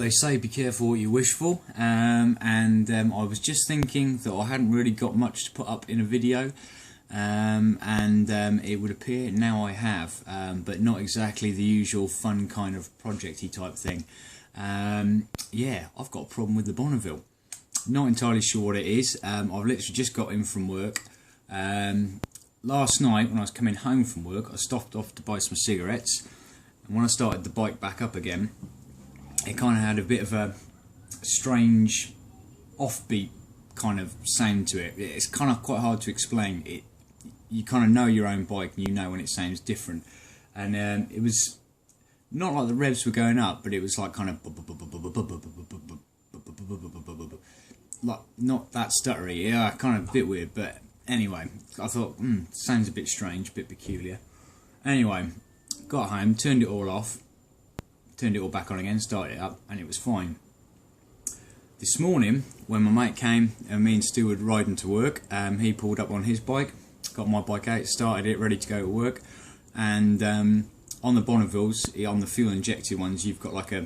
they say be careful what you wish for, and I was just thinking that I hadn't really got much to put up in a video, it would appear now I have, but not exactly the usual fun kind of projecty type thing. Yeah, I've got a problem with the Bonneville. Not entirely sure what it is. I've literally just got in from work. Last night when I was coming home from work, I stopped off to buy some cigarettes, and when I started the bike back up again, it kind of had a bit of a strange offbeat kind of sound to it. It's kind of quite hard to explain. You kind of know your own bike and you know when it sounds different, and it was not like the revs were going up, but it was like kind of like not that stuttery. Yeah, kind of a bit weird, but anyway, I thought sounds a bit strange, a bit peculiar. Anyway, got home, turned it all off, turned it all back on again, started it up, and it was fine. This morning, when my mate came and me and Stu were riding to work, he pulled up on his bike, got my bike out, started it, ready to go to work, and on the Bonnevilles, on the fuel injected ones, you've got like I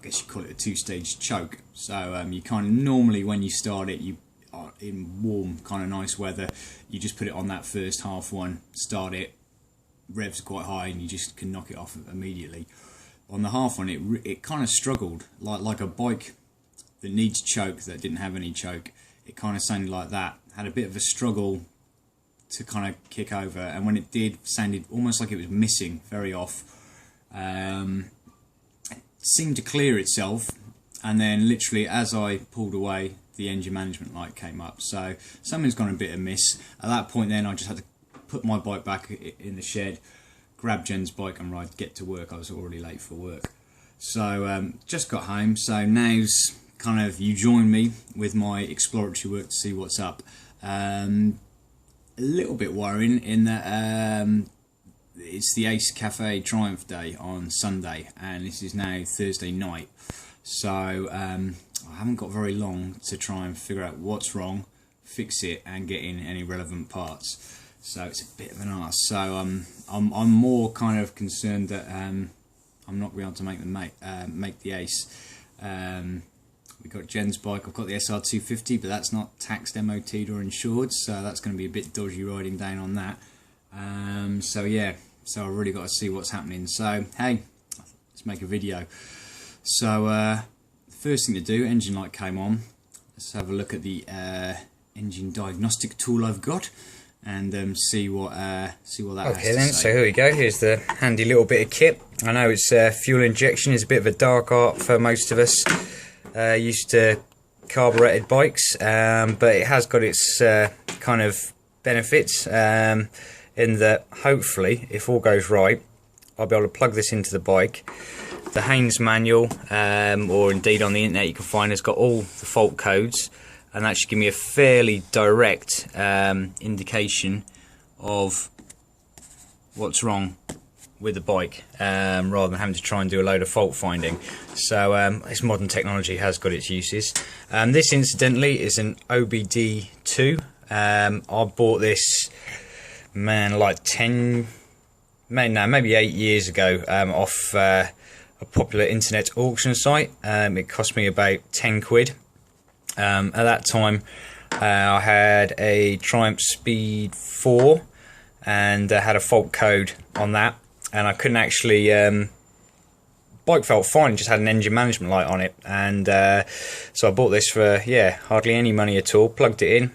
guess you call it a two-stage choke. So you kind of normally when you start it, you are in warm, kind of nice weather, you just put it on that first half one, start it, revs are quite high, and you just can knock it off immediately. On the half one, it kind of struggled, like a bike that needs choke that didn't have any choke. It kind of sounded like that, had a bit of a struggle to kind of kick over, and when it did, sounded almost like it was missing, very off. It seemed to clear itself, and then literally as I pulled away, the engine management light came up. So something's gone a bit amiss. At that point then, I just had to put my bike back in the shed, grab Jen's bike and get to work. I was already late for work. So just got home, so now's kind of you join me with my exploratory work to see what's up. A little bit worrying in that it's the Ace Cafe Triumph Day on Sunday, and this is now Thursday night, so I haven't got very long to try and figure out what's wrong, fix it, and get in any relevant parts. So it's a bit of an arse. So I'm more kind of concerned that I'm not going to be able to make the Ace. We've got Jen's bike. I've got the SR250, but that's not taxed, MOT'd or insured, so that's going to be a bit dodgy riding down on that. So yeah, so I've really got to see what's happening. So hey, let's make a video. So the first thing to do, engine light came on. Let's have a look at the engine diagnostic tool I've got, and see what that has to say. Okay then, so here we go. Here's the handy little bit of kit. I know it's fuel injection is a bit of a dark art for most of us. Used to carburetted bikes, but it has got its kind of benefits in that hopefully, if all goes right, I'll be able to plug this into the bike. The Haynes manual, or indeed on the internet you can find, has got all the fault codes, and that should give me a fairly direct indication of what's wrong with the bike, rather than having to try and do a load of fault finding. So this modern technology has got its uses. This incidentally is an OBD2. I bought this, man, like maybe 8 years ago, off a popular internet auction site. It cost me about 10 quid. At that time I had a Triumph Speed 4 and had a fault code on that, and I couldn't actually bike felt fine, just had an engine management light on it, and so I bought this for hardly any money at all. Plugged it in,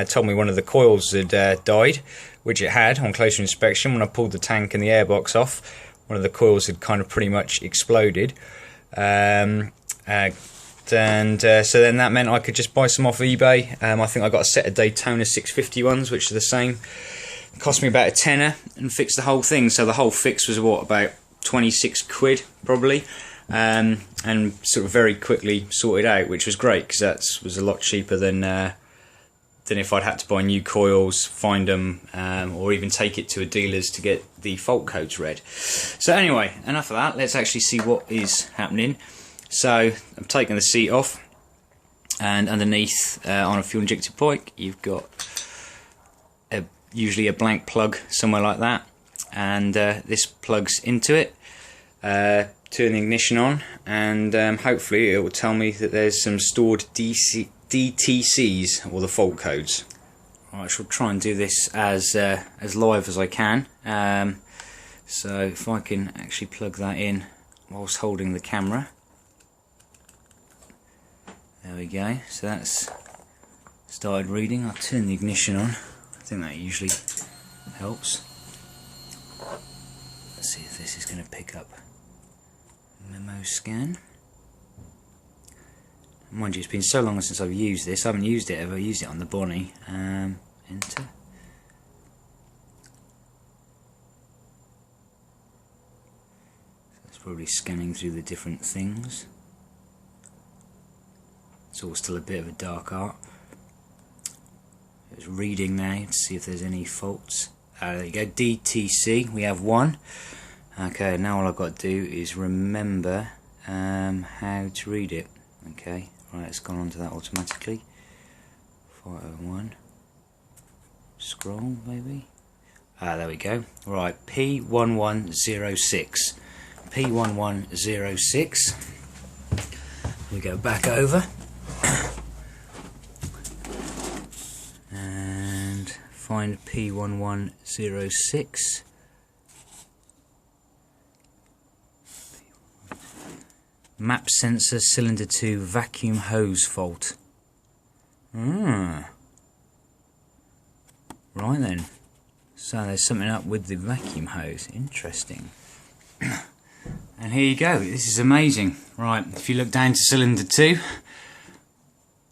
told me one of the coils had died, which it had on closer inspection. When I pulled the tank and the airbox off, one of the coils had kind of pretty much exploded, and so then that meant I could just buy some off eBay. I think I got a set of Daytona 650 ones, which are the same. It cost me about a tenner and fixed the whole thing. So the whole fix was what, about 26 quid probably, and sort of very quickly sorted out, which was great because that was a lot cheaper than if I'd had to buy new coils, find them, or even take it to a dealer's to get the fault codes read. So anyway, enough of that. Let's actually see what is happening. So I'm taking the seat off, and underneath on a fuel injected bike you've got usually a blank plug somewhere like that, and this plugs into it. turn the ignition on, and hopefully it will tell me that there's some stored DTCs, or the fault codes. I shall try and do this as live as I can. So if I can actually plug that in whilst holding the camera. There we go. So that's started reading. I'll turn the ignition on. I think that usually helps. Let's see if this is going to pick up memo scan. Mind you, it's been so long since I've used this. I haven't used it ever. I used it on the Bonnie. Enter. So it's probably scanning through the different things. It's all still a bit of a dark art. It's reading now to see if there's any faults. There you go, DTC, we have one. Okay, now all I've got to do is remember how to read it. Okay, right, it's gone on to that automatically. 501. Scroll, maybe. There we go. Right, P1106. P1106. We go back over. And find P1106. Map sensor cylinder 2 vacuum hose fault. Right then. So there's something up with the vacuum hose. Interesting. And here you go. This is amazing. Right, if you look down to cylinder 2,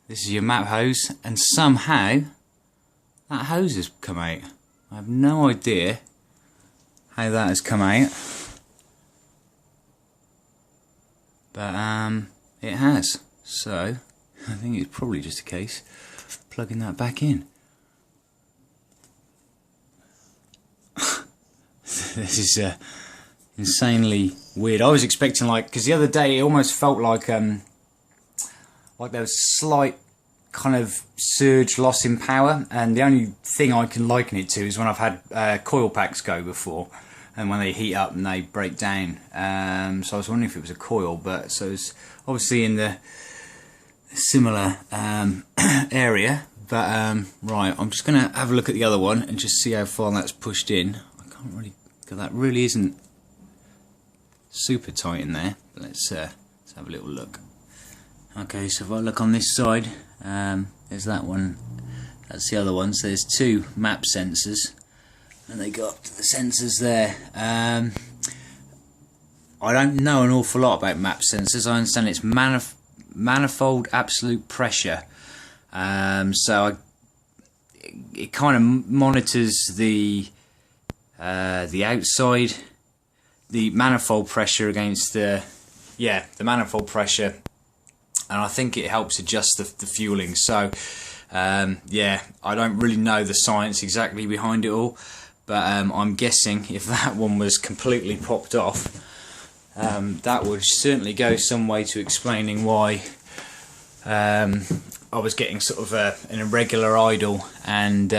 this is your map hose, and somehow that hose has come out. I have no idea how that has come out. But it has. So I think it's probably just a case of plugging that back in. This is insanely weird. I was expecting, like, because the other day it almost felt like there was slight kind of surge loss in power, and the only thing I can liken it to is when I've had coil packs go before, and when they heat up and they break down. So I was wondering if it was a coil, but so it's obviously in the similar area. But right, I'm just gonna have a look at the other one and just see how far that's pushed in. I can't really, because that really isn't super tight in there. But let's have a little look. Okay, so if I look on this side, there's that one. That's the other one. So there's two map sensors, and they got the sensors there. I don't know an awful lot about map sensors. I understand it's manifold absolute pressure. So it kind of monitors the outside, the manifold pressure against the manifold pressure, and I think it helps adjust the fueling. So yeah, I don't really know the science exactly behind it all, but I'm guessing if that one was completely popped off, that would certainly go some way to explaining why I was getting sort of an irregular idle and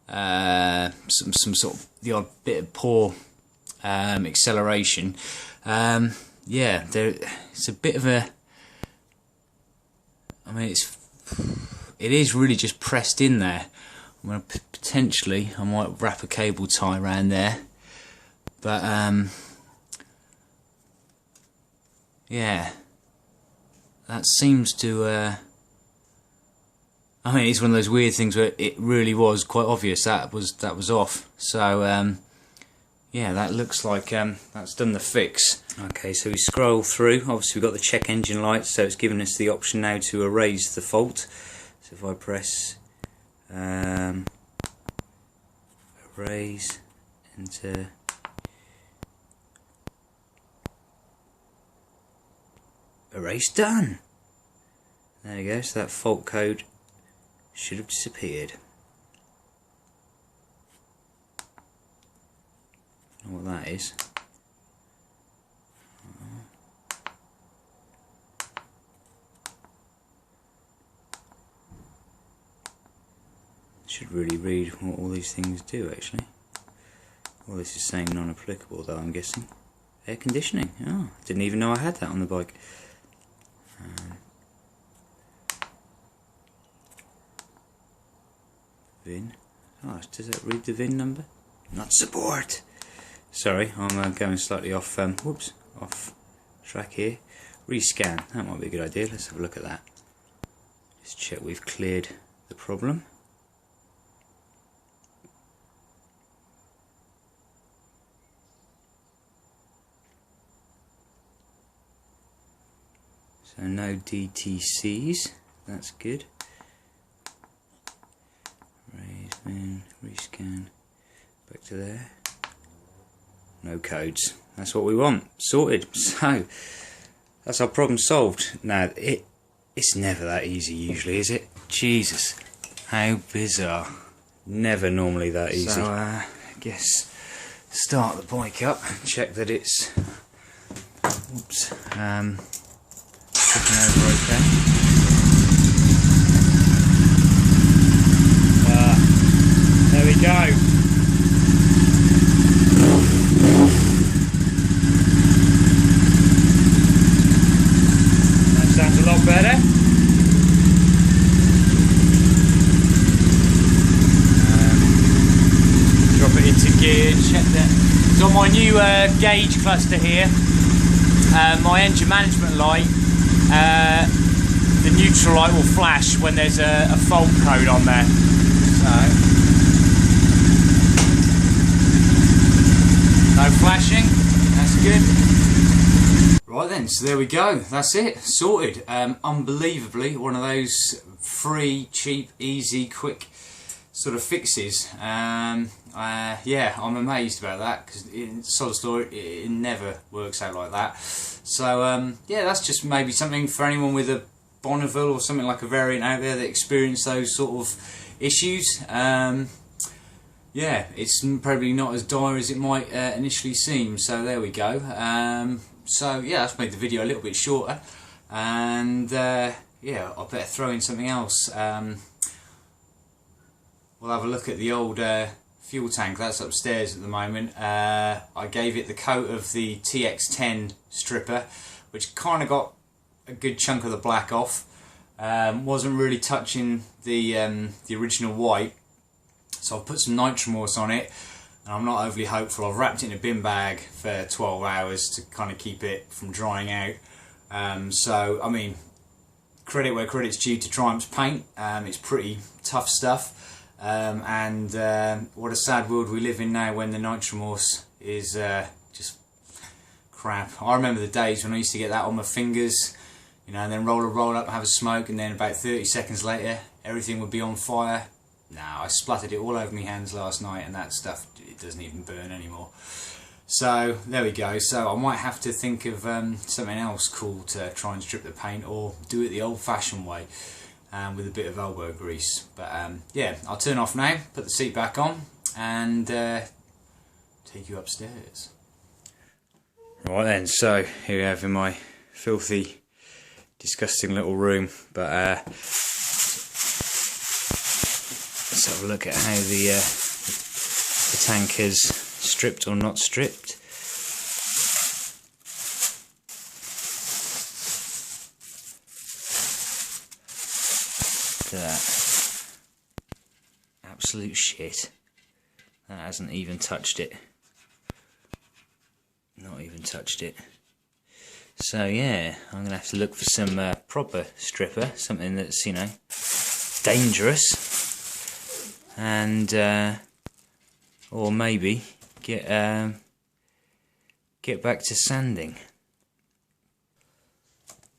some sort of the odd bit of poor acceleration. Yeah, it's a bit of a. I mean, it is really just pressed in there. I'm gonna potentially, I might wrap a cable tie around there, but yeah, that seems to. I mean, it's one of those weird things where it really was quite obvious that was off. So yeah, that looks like that's done the fix. Okay, so we scroll through. Obviously we've got the check engine light, so it's given us the option now to erase the fault. So if I press erase, enter, erase done. There you go, so that fault code should have disappeared. I don't know what that is. Should really read what all these things do, actually. Well, this is saying non-applicable, though, I'm guessing. air conditioning. Oh, didn't even know I had that on the bike. VIN. Oh, does that read the VIN number? Not support. Sorry, I'm going slightly off. Whoops, off track here. Rescan. That might be a good idea. Let's have a look at that. Just check we've cleared the problem. So no DTCs. That's good. Raise VIN, rescan. Back to there. No codes. That's what we want. Sorted. So that's our problem solved. Now it's never that easy usually, is it? Jesus, how bizarre. Never normally that easy. So I guess start the bike up, check that it's ticking over okay. There we go. Sounds a lot better. Drop it into gear, check that. So on my new gauge cluster here, my engine management light, the neutral light will flash when there's a fault code on there. So, no flashing, that's good. Right then, so there we go, that's it, sorted. Unbelievably, one of those free, cheap, easy, quick sort of fixes. Yeah, I'm amazed about that, because in solid story, it never works out like that. So yeah, that's just maybe something for anyone with a Bonneville or something like a variant out there that experience those sort of issues. Yeah, it's probably not as dire as it might initially seem, so there we go. So yeah, that's made the video a little bit shorter, and yeah, I better throw in something else. We'll have a look at the old fuel tank. That's upstairs at the moment. I gave it the coat of the TX10 stripper, which kind of got a good chunk of the black off. Wasn't really touching the original white, so I've put some Nitromorse on it. And I'm not overly hopeful. I've wrapped it in a bin bag for 12 hours to kind of keep it from drying out. So, I mean, credit where credit's due to Triumph's paint. It's pretty tough stuff. And what a sad world we live in now when the Nitromorse is just crap. I remember the days when I used to get that on my fingers, you know, and then roll up, have a smoke, and then about 30 seconds later, everything would be on fire. No, I splattered it all over my hands last night, and that stuff, it doesn't even burn anymore. So there we go. So I might have to think of something else cool to try and strip the paint, or do it the old-fashioned way with a bit of elbow grease. But yeah, I'll turn off now, put the seat back on, and take you upstairs. Right then, so here we have in my filthy, disgusting little room. But let's have a look at how the tank is stripped or not stripped. Look at that. Absolute shit. That hasn't even touched it. Not even touched it. So yeah, I'm going to have to look for some proper stripper, something that's, you know, dangerous. And or maybe get back to sanding.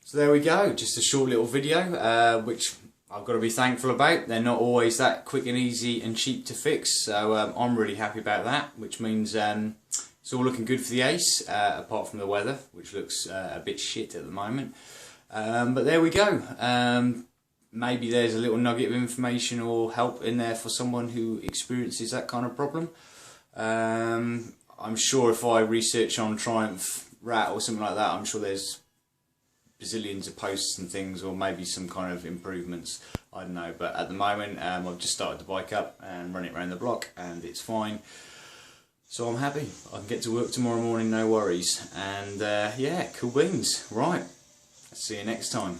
So there we go, just a short little video, which I've got to be thankful about. They're not always that quick and easy and cheap to fix, so I'm really happy about that, which means it's all looking good for the Ace, apart from the weather, which looks a bit shit at the moment. But there we go. Maybe there's a little nugget of information or help in there for someone who experiences that kind of problem. I'm sure if I research on Triumph Rat or something like that, I'm sure there's bazillions of posts and things, or maybe some kind of improvements, I don't know. But at the moment, I've just started the bike up and run it around the block, and it's fine. So I'm happy. I can get to work tomorrow morning, no worries. And yeah, cool beans. Right, see you next time.